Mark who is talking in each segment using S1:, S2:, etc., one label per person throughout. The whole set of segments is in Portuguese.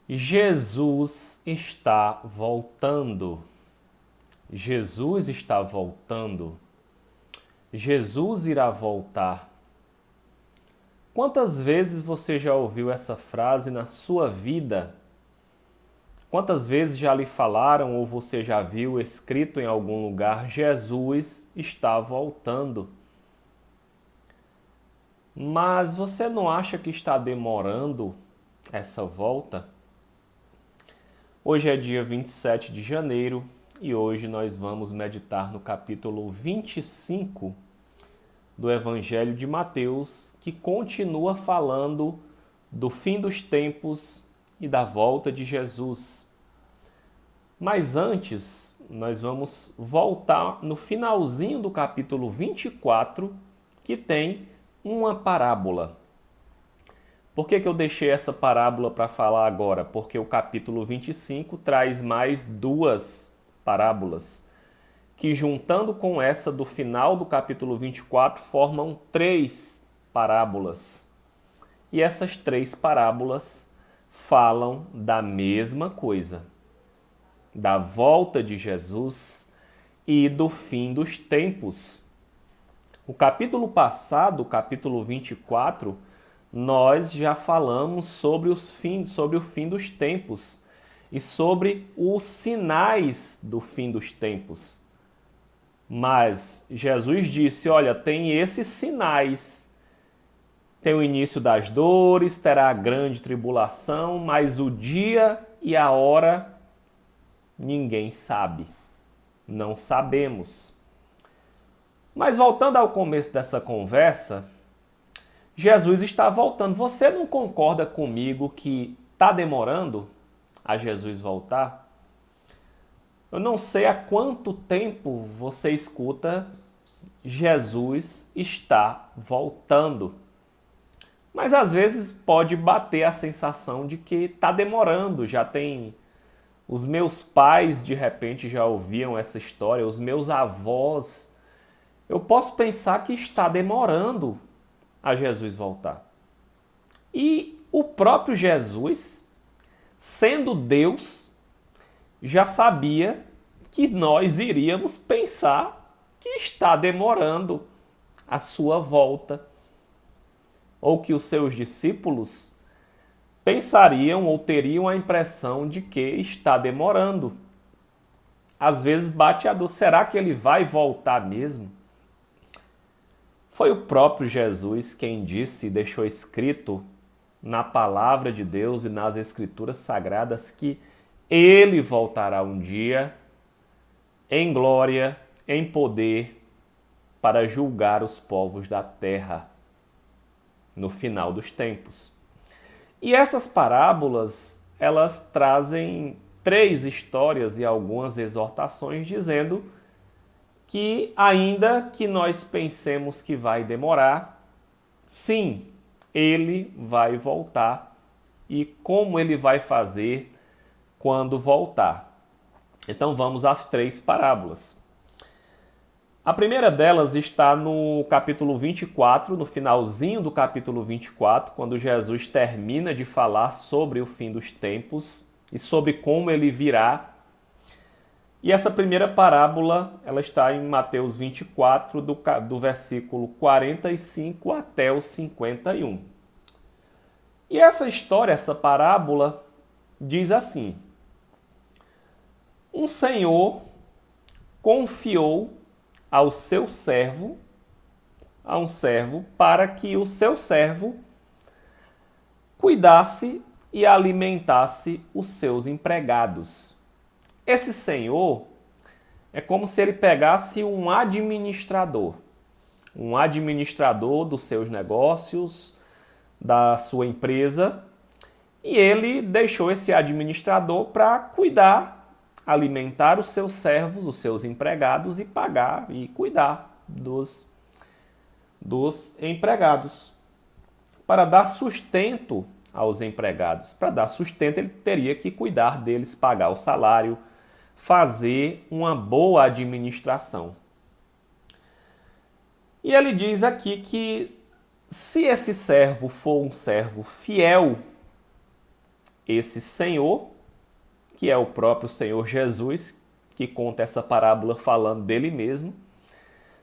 S1: Jesus está voltando. Jesus está voltando. Jesus irá voltar. Quantas vezes você já ouviu essa frase na sua vida? Quantas vezes já lhe falaram ou você já viu escrito em algum lugar: Jesus está voltando? Mas você não acha que está demorando essa volta? Hoje é dia 27 de janeiro e hoje nós vamos meditar no capítulo 25 do Evangelho de Mateus, que continua falando do fim dos tempos e da volta de Jesus. Mas antes, nós vamos voltar no finalzinho do capítulo 24, que tem uma parábola. Por que eu deixei essa parábola para falar agora? Porque o capítulo 25 traz mais duas parábolas, que juntando com essa do final do capítulo 24, formam três parábolas. E essas três parábolas falam da mesma coisa, da volta de Jesus e do fim dos tempos. O capítulo passado, o capítulo 24, nós já falamos sobre o fim dos tempos e sobre os sinais do fim dos tempos. Mas Jesus disse, olha, tem esses sinais. Tem o início das dores, terá a grande tribulação, mas o dia e a hora ninguém sabe. Não sabemos. Mas voltando ao começo dessa conversa, Jesus está voltando. Você não concorda comigo que está demorando a Jesus voltar? Eu não sei há quanto tempo você escuta Jesus está voltando. Mas às vezes pode bater a sensação de que está demorando. Já tem... Os meus pais, de repente, já ouviam essa história. Os meus avós. Eu posso pensar que está demorando a Jesus voltar. E o próprio Jesus, sendo Deus, já sabia que nós iríamos pensar que está demorando a sua volta. Ou que os seus discípulos pensariam ou teriam a impressão de que está demorando. Às vezes bate a dor, será que ele vai voltar mesmo? Foi o próprio Jesus quem disse e deixou escrito na palavra de Deus e nas escrituras sagradas que ele voltará um dia em glória, em poder, para julgar os povos da terra no final dos tempos. E essas parábolas, elas trazem três histórias e algumas exortações dizendo que ainda que nós pensemos que vai demorar, sim, ele vai voltar. E como ele vai fazer quando voltar? Então vamos às três parábolas. A primeira delas está no capítulo 24, no finalzinho do capítulo 24, quando Jesus termina de falar sobre o fim dos tempos e sobre como ele virá. E essa primeira parábola, ela está em Mateus 24, do versículo 45 até o 51. E essa história, essa parábola, diz assim: um senhor confiou ao seu servo, para que o seu servo cuidasse e alimentasse os seus empregados. Esse senhor é como se ele pegasse um administrador dos seus negócios, da sua empresa, e ele deixou esse administrador para cuidar, alimentar os seus servos, os seus empregados e pagar e cuidar dos empregados. Para dar sustento aos empregados. Para dar sustento, ele teria que cuidar deles, pagar o salário, fazer uma boa administração. E ele diz aqui que se esse servo for um servo fiel, esse Senhor, que é o próprio Senhor Jesus, que conta essa parábola falando dele mesmo,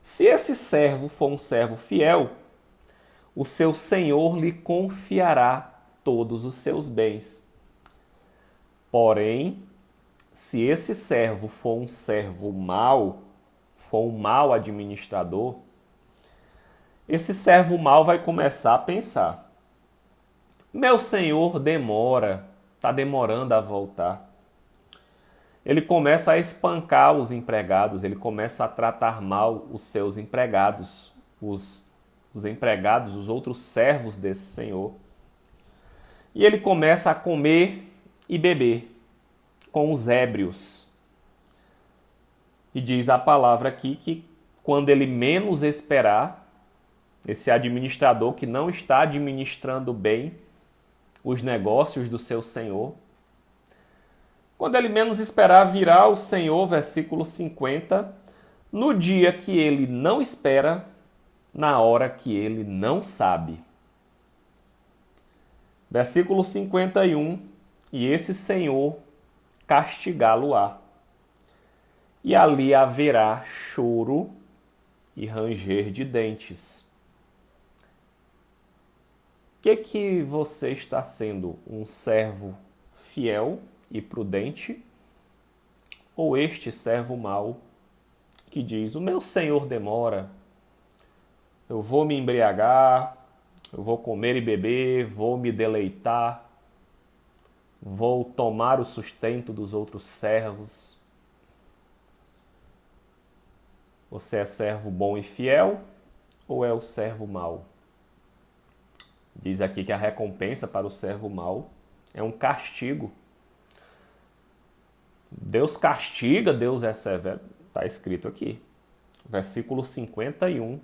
S1: se esse servo for um servo fiel, o seu senhor lhe confiará todos os seus bens. Porém, se esse servo for um servo mau, for um mau administrador, esse servo mau vai começar a pensar: meu senhor demora, está demorando a voltar. Ele começa a espancar os empregados, ele começa a tratar mal os seus empregados, os empregados, os outros servos desse senhor. E ele começa a comer e beber com os ébrios. E diz a palavra aqui que quando ele menos esperar, esse administrador que não está administrando bem os negócios do seu senhor, quando ele menos esperar, virá o Senhor, versículo 50, no dia que ele não espera, na hora que ele não sabe. Versículo 51, e esse Senhor castigá-lo-á. E ali haverá choro e ranger de dentes. Que você está sendo? Um servo fiel e prudente, ou este servo mau que diz: o meu senhor demora, eu vou me embriagar, eu vou comer e beber, vou me deleitar, vou tomar o sustento dos outros servos. Você é servo bom e fiel ou é o servo mau? Diz aqui que a recompensa para o servo mau é um castigo. Deus castiga, Deus é severo. Está escrito aqui. Versículo 51.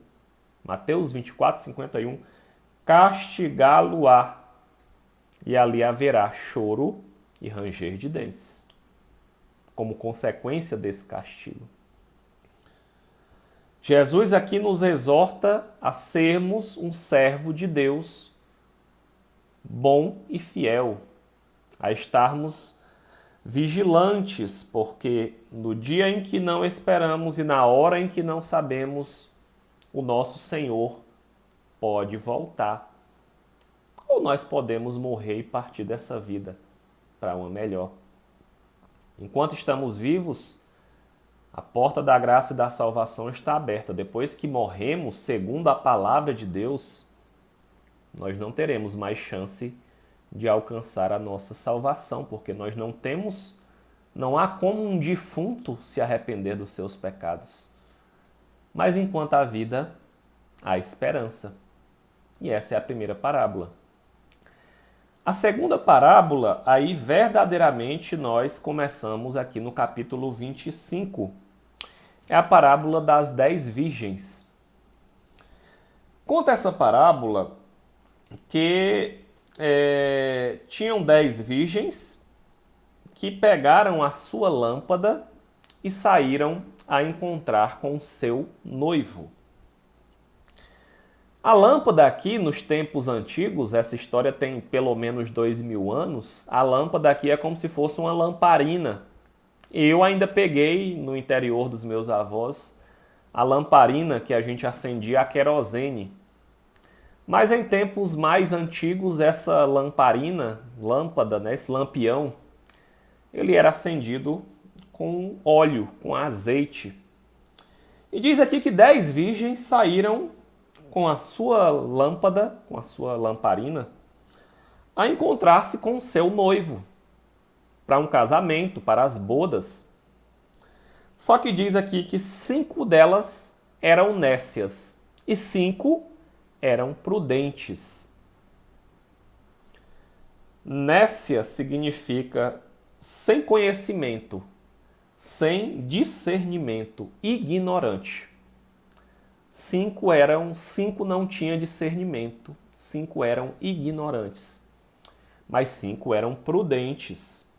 S1: Mateus 24, 51. Castigá-lo-á. E ali haverá choro e ranger de dentes, como consequência desse castigo. Jesus aqui nos exorta a sermos um servo de Deus bom e fiel, a estarmos vigilantes, porque no dia em que não esperamos e na hora em que não sabemos, o nosso Senhor pode voltar. Ou nós podemos morrer e partir dessa vida para uma melhor. Enquanto estamos vivos, a porta da graça e da salvação está aberta. Depois que morremos, segundo a palavra de Deus, nós não teremos mais chance de alcançar a nossa salvação, porque nós não há como um defunto se arrepender dos seus pecados. Mas enquanto há vida, há esperança. E essa é a primeira parábola. A segunda parábola, aí verdadeiramente nós começamos aqui no capítulo 25. É a parábola das 10 virgens. Conta essa parábola que tinham 10 virgens que pegaram a sua lâmpada e saíram a encontrar com o seu noivo. A lâmpada aqui, nos tempos antigos, essa história tem pelo menos 2000 anos, a lâmpada aqui é como se fosse uma lamparina. Eu ainda peguei no interior dos meus avós a lamparina que a gente acendia a querosene. Mas em tempos mais antigos, essa lâmpada, esse lampião, ele era acendido com óleo, com azeite. E diz aqui que 10 virgens saíram com a sua lâmpada, com a sua lamparina, a encontrar-se com o seu noivo, para um casamento, para as bodas. Só que diz aqui que 5 delas eram nécias e 5 eram prudentes. Nécia significa sem conhecimento, sem discernimento, ignorante. 5 não tinham discernimento, 5 eram ignorantes, mas 5 eram prudentes.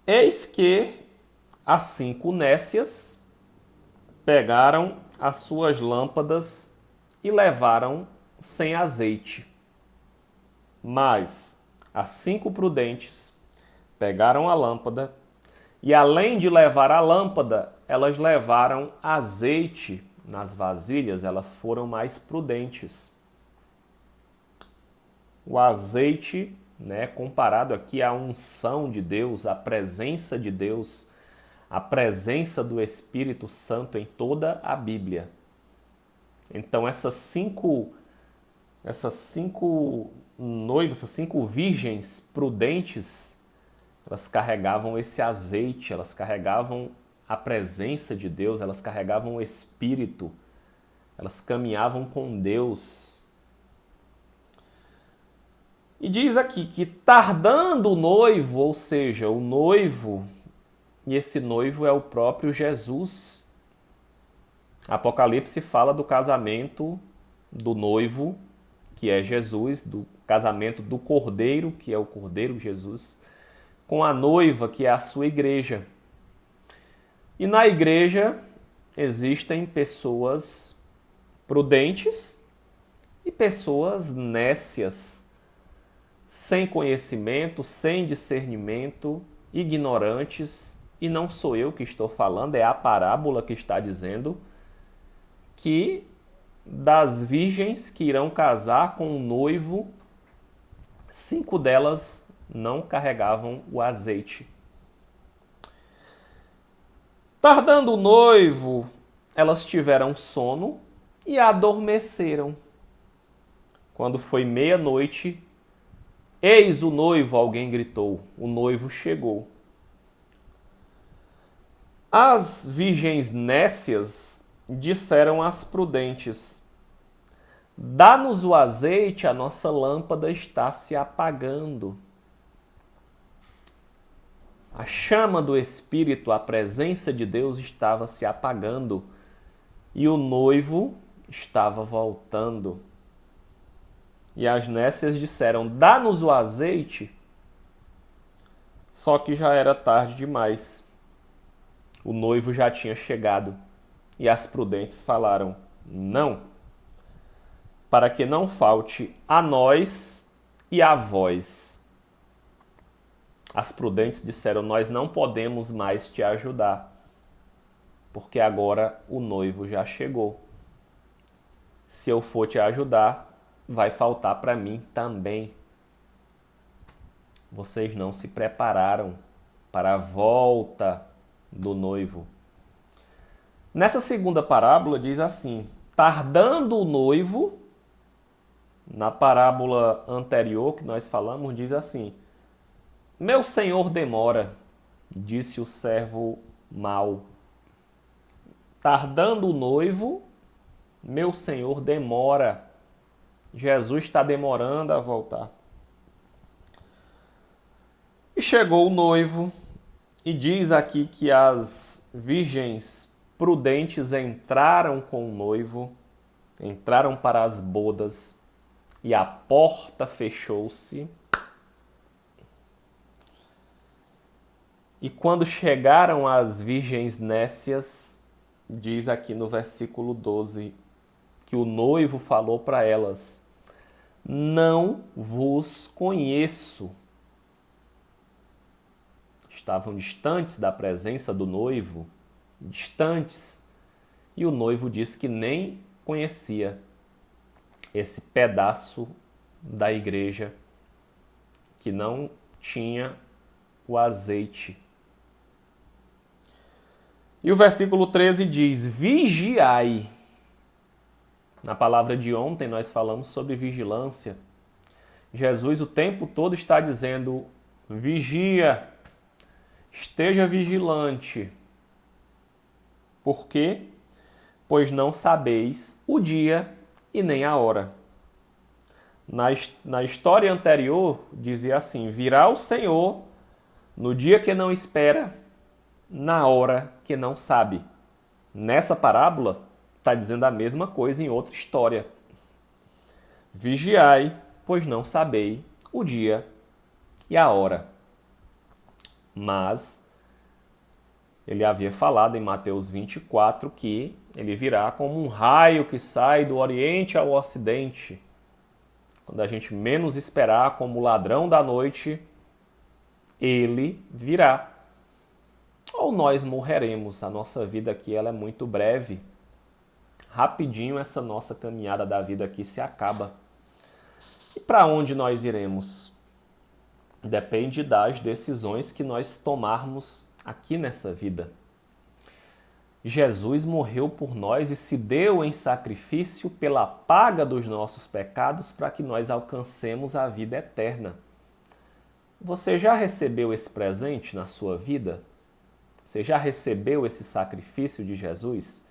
S1: Eis que as 5 nécias pegaram as suas lâmpadas e levaram sem azeite. Mas as 5 prudentes pegaram a lâmpada e, além de levar a lâmpada, elas levaram azeite nas vasilhas, elas foram mais prudentes. O azeite, comparado aqui à unção de Deus, à presença de Deus, a presença do Espírito Santo em toda a Bíblia. Então essas cinco noivas, essas 5 virgens prudentes, elas carregavam esse azeite, elas carregavam a presença de Deus, elas carregavam o Espírito, elas caminhavam com Deus. E diz aqui que tardando o noivo, ou seja, o noivo, e esse noivo é o próprio Jesus. Apocalipse fala do casamento do noivo, que é Jesus, do casamento do Cordeiro, que é o Cordeiro Jesus, com a noiva, que é a sua igreja. E na igreja existem pessoas prudentes e pessoas nécias, sem conhecimento, sem discernimento, ignorantes. E não sou eu que estou falando, é a parábola que está dizendo que das virgens que irão casar com o noivo, 5 delas não carregavam o azeite. Tardando o noivo, elas tiveram sono e adormeceram. Quando foi meia-noite, eis o noivo, alguém gritou. O noivo chegou. As virgens nécias disseram às prudentes: dá-nos o azeite, a nossa lâmpada está se apagando. A chama do Espírito, a presença de Deus estava se apagando e o noivo estava voltando. E as nécias disseram: dá-nos o azeite. Só que já era tarde demais. O noivo já tinha chegado. E as prudentes falaram: não, para que não falte a nós e a vós. As prudentes disseram: nós não podemos mais te ajudar, porque agora o noivo já chegou. Se eu for te ajudar, vai faltar para mim também. Vocês não se prepararam para a volta do noivo. Nessa segunda parábola diz assim: tardando o noivo. Na parábola anterior que nós falamos diz assim: meu senhor demora, disse o servo mau. Tardando o noivo, meu senhor demora. Jesus está demorando a voltar. E chegou o noivo, e diz aqui que as virgens prudentes entraram com o noivo, entraram para as bodas, e a porta fechou-se. E quando chegaram as virgens nécias, diz aqui no versículo 12, que o noivo falou para elas: não vos conheço. Estavam distantes da presença do noivo, distantes. E o noivo disse que nem conhecia esse pedaço da igreja que não tinha o azeite. E o versículo 13 diz: vigiai. Na palavra de ontem nós falamos sobre vigilância. Jesus o tempo todo está dizendo: vigia, esteja vigilante. Por quê? Pois não sabeis o dia e nem a hora. Na história anterior dizia assim: virá o Senhor no dia que não espera, na hora que não sabe. Nessa parábola está dizendo a mesma coisa em outra história. Vigiai, pois não sabei o dia e a hora. Mas ele havia falado em Mateus 24 que ele virá como um raio que sai do oriente ao ocidente. Quando a gente menos esperar, como ladrão da noite, ele virá. Ou nós morreremos. A nossa vida aqui ela é muito breve. Rapidinho essa nossa caminhada da vida aqui se acaba. E para onde nós iremos? Depende das decisões que nós tomarmos aqui nessa vida. Jesus morreu por nós e se deu em sacrifício pela paga dos nossos pecados para que nós alcancemos a vida eterna. Você já recebeu esse presente na sua vida? Você já recebeu esse sacrifício de Jesus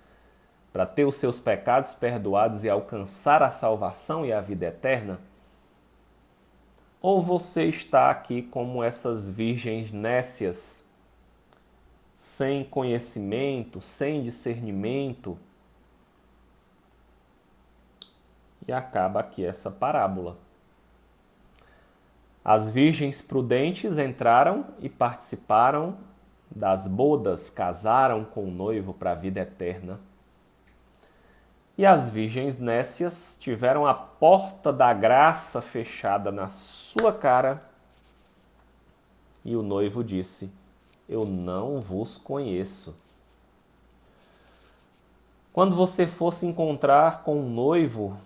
S1: para ter os seus pecados perdoados e alcançar a salvação e a vida eterna? Ou você está aqui como essas virgens nécias, sem conhecimento, sem discernimento? E acaba aqui essa parábola. As virgens prudentes entraram e participaram das bodas, casaram com o noivo para a vida eterna. E as virgens nécias tiveram a porta da graça fechada na sua cara. E o noivo disse: eu não vos conheço. Quando você for se encontrar com um noivo,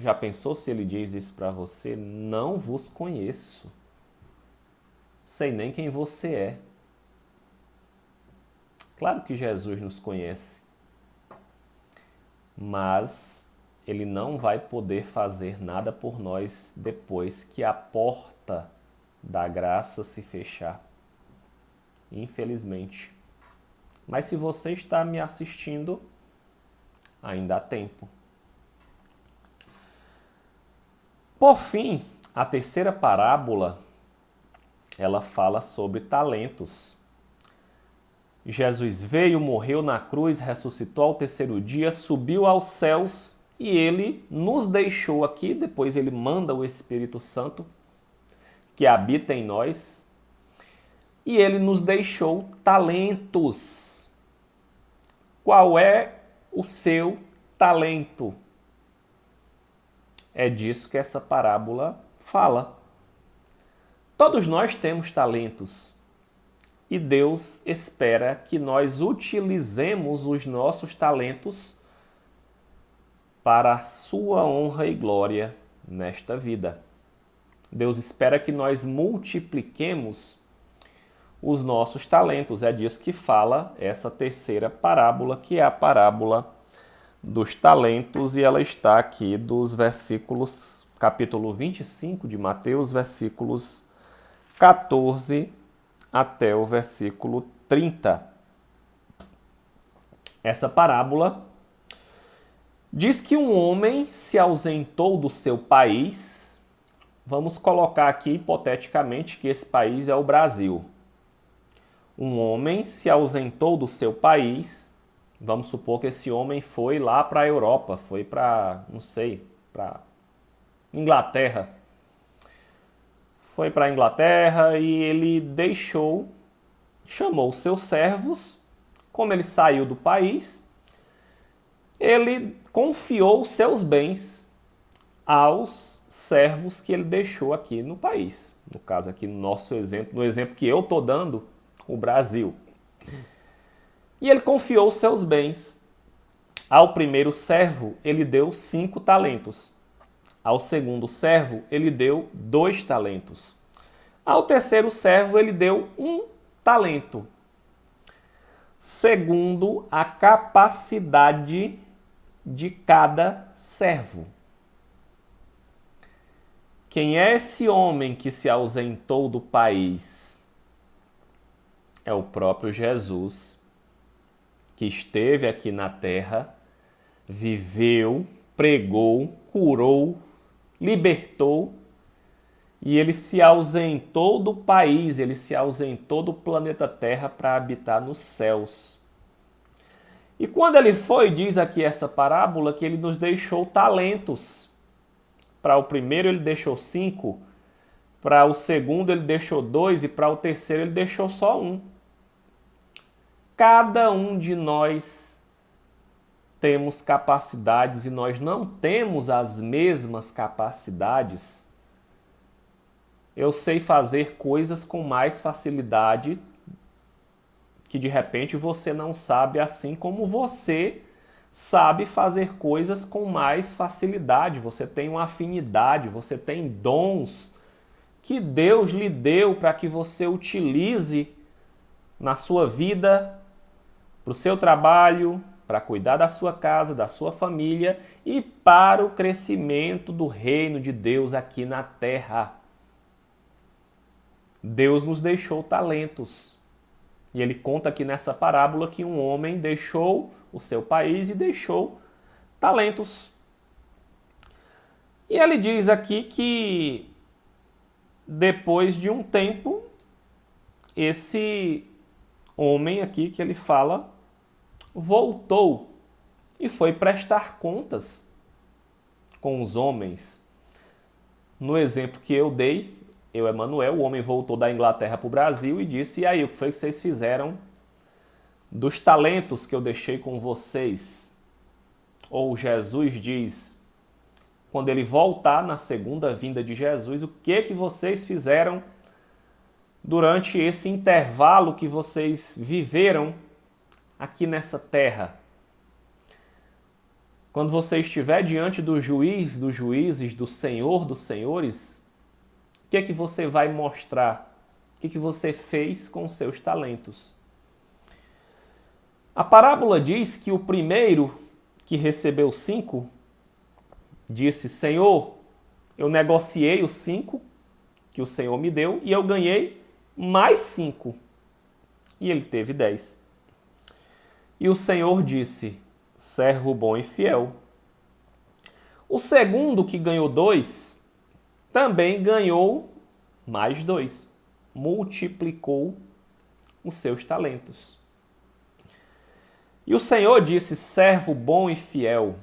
S1: já pensou se ele diz isso para você? Não vos conheço. Sei nem quem você é. Claro que Jesus nos conhece. Mas ele não vai poder fazer nada por nós depois que a porta da graça se fechar. Infelizmente. Mas se você está me assistindo, ainda há tempo. Por fim, a terceira parábola, ela fala sobre talentos. Jesus veio, morreu na cruz, ressuscitou ao terceiro dia, subiu aos céus e ele nos deixou aqui. Depois ele manda o Espírito Santo que habita em nós e ele nos deixou talentos. Qual é o seu talento? É disso que essa parábola fala. Todos nós temos talentos. E Deus espera que nós utilizemos os nossos talentos para a sua honra e glória nesta vida. Deus espera que nós multipliquemos os nossos talentos. É disso que fala essa terceira parábola, que é a parábola dos talentos, e ela está aqui dos versículos, capítulo 25 de Mateus, versículos 14 até o versículo 30. Essa parábola diz que um homem se ausentou do seu país. Vamos colocar aqui hipoteticamente que esse país é o Brasil. Um homem se ausentou do seu país. Vamos supor que esse homem foi lá para a Europa, foi para, não sei, para Inglaterra. Foi para a Inglaterra e ele chamou seus servos. Como ele saiu do país, ele confiou seus bens aos servos que ele deixou aqui no país. No caso aqui no nosso exemplo, no exemplo que eu estou dando, o Brasil. E ele confiou seus bens. Ao primeiro servo, ele deu 5 talentos. Ao segundo servo, ele deu 2 talentos. Ao terceiro servo, ele deu 1 talento. Segundo a capacidade de cada servo. Quem é esse homem que se ausentou do país? É o próprio Jesus, que esteve aqui na terra, viveu, pregou, curou, libertou, e ele se ausentou do país, ele se ausentou do planeta Terra para habitar nos céus. E quando ele foi, diz aqui essa parábola, que ele nos deixou talentos. Para o primeiro ele deixou 5, para o segundo ele deixou 2 e para o terceiro ele deixou só 1. Cada um de nós temos capacidades e nós não temos as mesmas capacidades, eu sei fazer coisas com mais facilidade que de repente você não sabe, assim como você sabe fazer coisas com mais facilidade. Você tem uma afinidade, você tem dons que Deus lhe deu para que você utilize na sua vida, para o seu trabalho, para cuidar da sua casa, da sua família e para o crescimento do reino de Deus aqui na terra. Deus nos deixou talentos. E ele conta aqui nessa parábola que um homem deixou o seu país e deixou talentos. E ele diz aqui que depois de um tempo, esse homem aqui que ele fala voltou e foi prestar contas com os homens. No exemplo que eu dei, Emanuel, o homem voltou da Inglaterra para o Brasil e disse: e aí, o que foi que vocês fizeram dos talentos que eu deixei com vocês? Ou Jesus diz, quando ele voltar na segunda vinda de Jesus, o que vocês fizeram durante esse intervalo que vocês viveram aqui nessa terra? Quando você estiver diante do juiz dos juízes, do Senhor dos senhores, o que você vai mostrar? O que você fez com os seus talentos? A parábola diz que o primeiro que recebeu 5 disse: Senhor, eu negociei os 5 que o Senhor me deu e eu ganhei mais 5. E ele teve 10. E o Senhor disse: servo bom e fiel. O segundo, que ganhou 2, também ganhou mais 2. Multiplicou os seus talentos. E o Senhor disse: servo bom e fiel.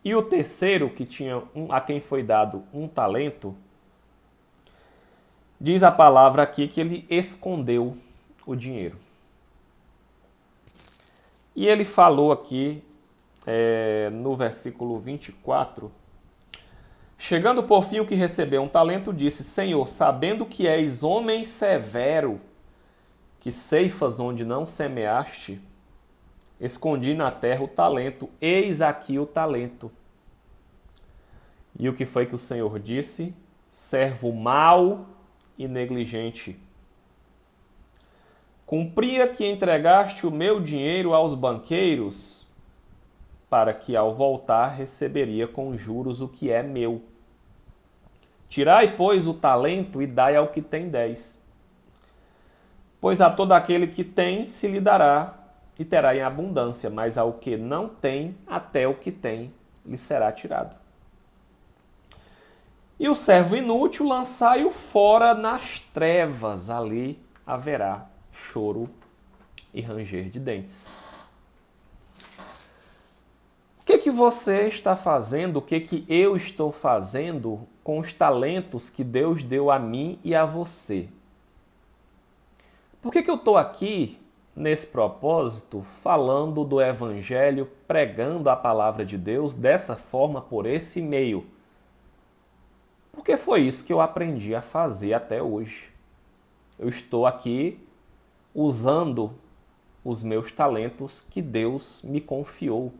S1: E o terceiro, que tinha a quem foi dado 1 talento, diz a palavra aqui que ele escondeu o dinheiro. E ele falou aqui no versículo 24: chegando por fim o que recebeu 1 talento, disse: Senhor, sabendo que és homem severo, que ceifas onde não semeaste, escondi na terra o talento, eis aqui o talento. E o que foi que o Senhor disse? Servo mau e negligente. Cumpria que entregaste o meu dinheiro aos banqueiros, para que ao voltar receberia com juros o que é meu. Tirai, pois, o talento e dai ao que tem 10. Pois a todo aquele que tem se lhe dará e terá em abundância, mas ao que não tem, até o que tem lhe será tirado. E o servo inútil lançai-o fora nas trevas, ali haverá choro e ranger de dentes. O que você está fazendo, o que eu estou fazendo com os talentos que Deus deu a mim e a você? Por que eu estou aqui, nesse propósito, falando do Evangelho, pregando a palavra de Deus dessa forma, por esse meio? Porque foi isso que eu aprendi a fazer até hoje. Eu estou aqui usando os meus talentos que Deus me confiou,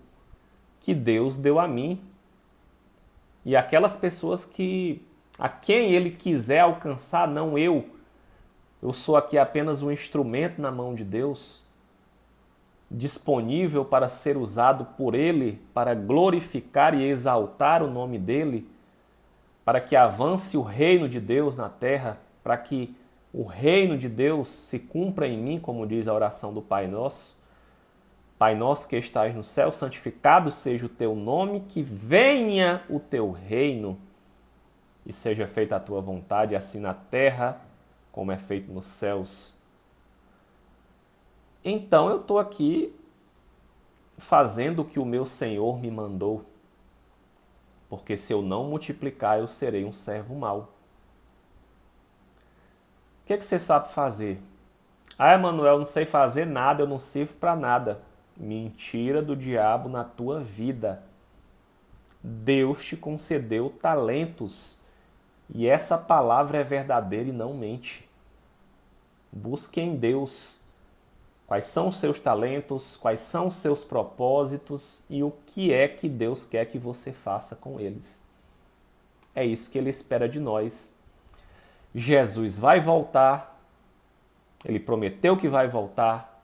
S1: que Deus deu a mim. E aquelas pessoas a quem Ele quiser alcançar, não eu. Eu sou aqui apenas um instrumento na mão de Deus, disponível para ser usado por Ele, para glorificar e exaltar o nome dEle, para que avance o reino de Deus na terra, para que o reino de Deus se cumpra em mim, como diz a oração do Pai Nosso. Pai nosso que estás no céu, santificado seja o teu nome, que venha o teu reino e seja feita a tua vontade, assim na terra como é feito nos céus. Então eu estou aqui fazendo o que o meu Senhor me mandou, porque se eu não multiplicar, eu serei um servo mau. O que você sabe fazer? Ah, Emanuel, não sei fazer nada, eu não sirvo para nada. Mentira do diabo na tua vida. Deus te concedeu talentos e essa palavra é verdadeira e não mente. Busque em Deus quais são os seus talentos, quais são os seus propósitos e o que é que Deus quer que você faça com eles. É isso que Ele espera de nós. Jesus vai voltar, Ele prometeu que vai voltar,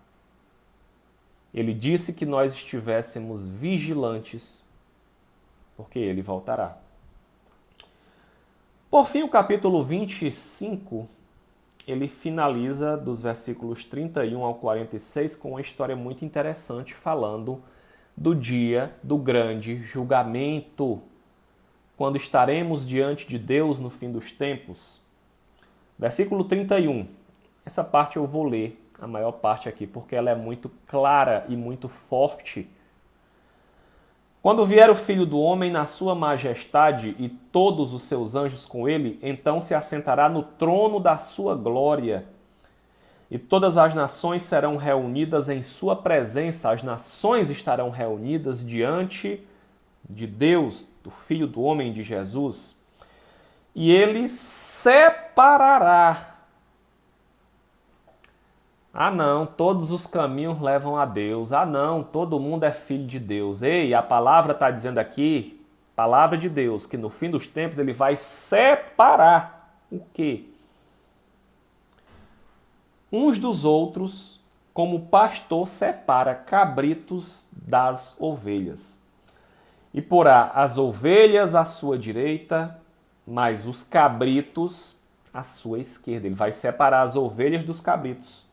S1: Ele disse que nós estivéssemos vigilantes, porque Ele voltará. Por fim, o capítulo 25, ele finaliza dos versículos 31 ao 46 com uma história muito interessante falando do dia do grande julgamento, quando estaremos diante de Deus no fim dos tempos. Versículo 31. Essa parte eu vou ler, a maior parte aqui, porque ela é muito clara e muito forte. Quando vier o Filho do Homem na sua majestade e todos os seus anjos com ele, então se assentará no trono da sua glória. E todas as nações serão reunidas em sua presença. As nações estarão reunidas diante de Deus, do Filho do Homem, de Jesus. E ele separará. Ah não, todos os caminhos levam a Deus. Ah não, todo mundo é filho de Deus. Ei, a palavra está dizendo aqui, palavra de Deus, que no fim dos tempos ele vai separar o quê? Uns dos outros, como o pastor separa cabritos das ovelhas. E porá as ovelhas à sua direita, mas os cabritos à sua esquerda. Ele vai separar as ovelhas dos cabritos.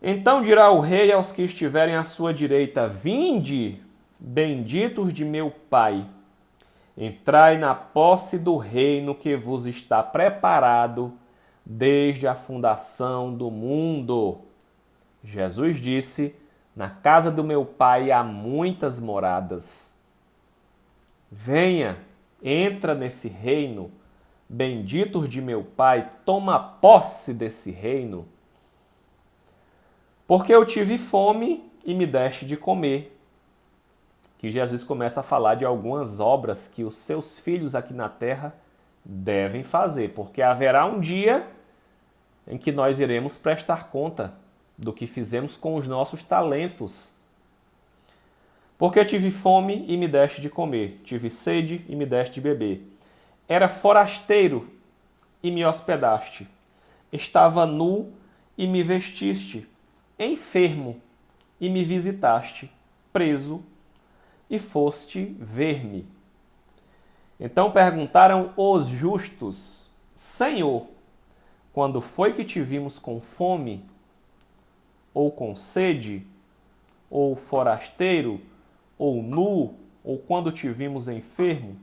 S1: Então dirá o rei aos que estiverem à sua direita: Vinde, benditos de meu Pai, entrai na posse do reino que vos está preparado desde a fundação do mundo. Jesus disse: Na casa do meu Pai há muitas moradas. Venha, entra nesse reino, benditos de meu Pai, toma posse desse reino. Porque eu tive fome e me deste de comer. Que Jesus começa a falar de algumas obras que os seus filhos aqui na terra devem fazer, porque haverá um dia em que nós iremos prestar conta do que fizemos com os nossos talentos. Porque eu tive fome e me deste de comer, tive sede e me deste de beber. Era forasteiro e me hospedaste, estava nu e me vestiste, enfermo e me visitaste, preso e foste ver-me. Então perguntaram os justos: Senhor, quando foi que te vimos com fome, ou com sede, ou forasteiro, ou nu, ou quando te vimos enfermo?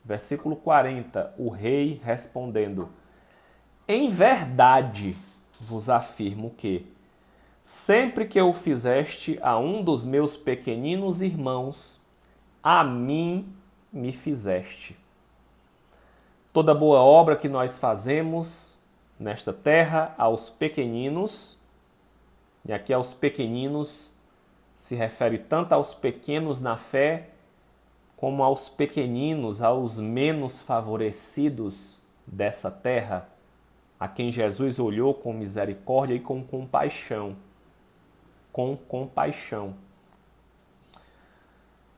S1: Versículo 40, o rei respondendo: Em verdade vos afirmo que, sempre que o fizeste a um dos meus pequeninos irmãos, a mim me fizeste. Toda boa obra que nós fazemos nesta terra aos pequeninos, e aqui aos pequeninos se refere tanto aos pequenos na fé, como aos pequeninos, aos menos favorecidos dessa terra, a quem Jesus olhou com misericórdia e com compaixão. Com compaixão.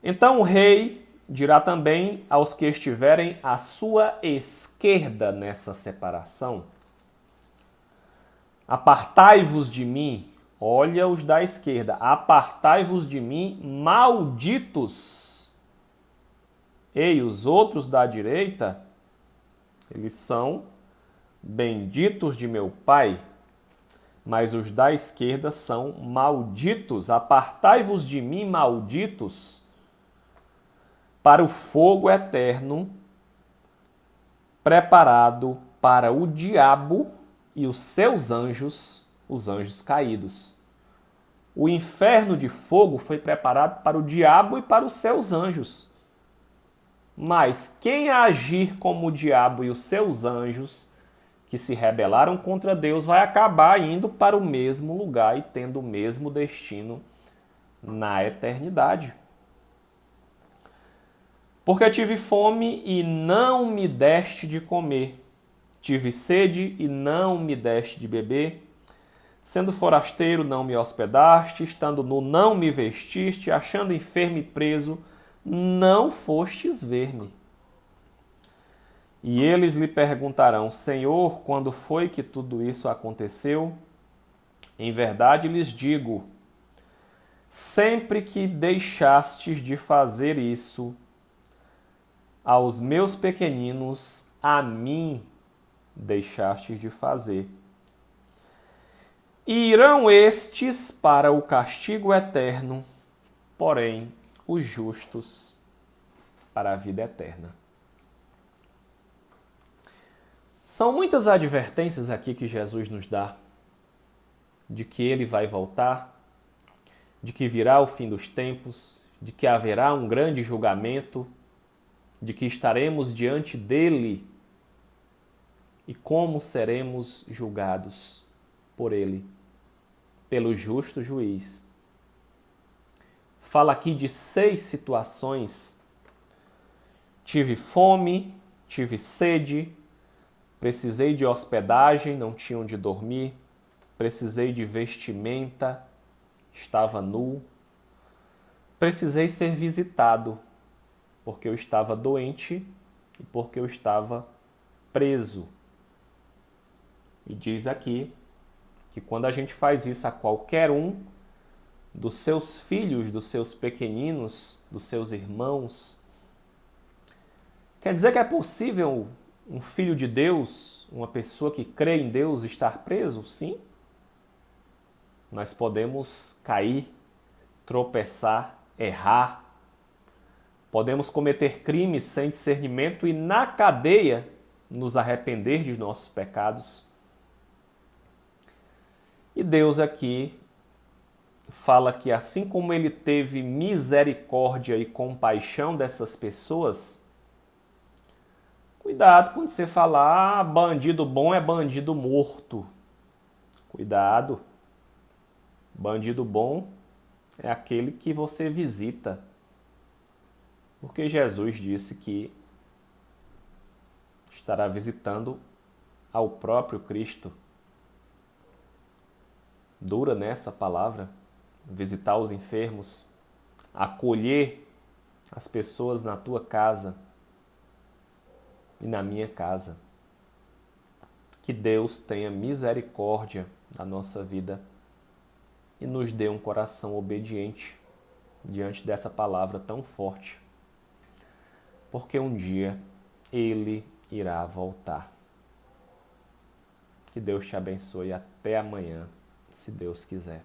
S1: Então o rei dirá também aos que estiverem à sua esquerda nessa separação: Apartai-vos de mim, olha os da esquerda, apartai-vos de mim, malditos. E os outros da direita, eles são benditos de meu Pai, mas os da esquerda são malditos. Apartai-vos de mim, malditos, para o fogo eterno, preparado para o diabo e os seus anjos, os anjos caídos. O inferno de fogo foi preparado para o diabo e para os seus anjos. Mas quem agir como o diabo e os seus anjos, que se rebelaram contra Deus, vai acabar indo para o mesmo lugar e tendo o mesmo destino na eternidade. Porque tive fome e não me deste de comer, tive sede e não me deste de beber, sendo forasteiro não me hospedaste, estando nu não me vestiste, achando enfermo e preso, não fostes ver-me. E eles lhe perguntarão: Senhor, quando foi que tudo isso aconteceu? Em verdade lhes digo, sempre que deixastes de fazer isso aos meus pequeninos, a mim deixastes de fazer. E irão estes para o castigo eterno, porém os justos para a vida eterna. São muitas advertências aqui que Jesus nos dá, de que ele vai voltar, de que virá o fim dos tempos, de que haverá um grande julgamento, de que estaremos diante dele e como seremos julgados por ele, pelo justo juiz. Fala aqui de 6 situações. Tive fome, tive sede, precisei de hospedagem, não tinha onde dormir, precisei de vestimenta, estava nu, precisei ser visitado, porque eu estava doente e porque eu estava preso. E diz aqui que quando a gente faz isso a qualquer um dos seus filhos, dos seus pequeninos, dos seus irmãos, quer dizer que é possível um filho de Deus, uma pessoa que crê em Deus, estar preso? Sim. Nós podemos cair, tropeçar, errar. Podemos cometer crimes sem discernimento e na cadeia nos arrepender de nossos pecados. E Deus aqui fala que assim como ele teve misericórdia e compaixão dessas pessoas, cuidado quando você falar, bandido bom é bandido morto. Cuidado. Bandido bom é aquele que você visita. Porque Jesus disse que estará visitando ao próprio Cristo. Dura nessa palavra, visitar os enfermos, acolher as pessoas na tua casa e na minha casa. Que Deus tenha misericórdia da nossa vida e nos dê um coração obediente diante dessa palavra tão forte. Porque um dia Ele irá voltar. Que Deus te abençoe. Até amanhã, se Deus quiser.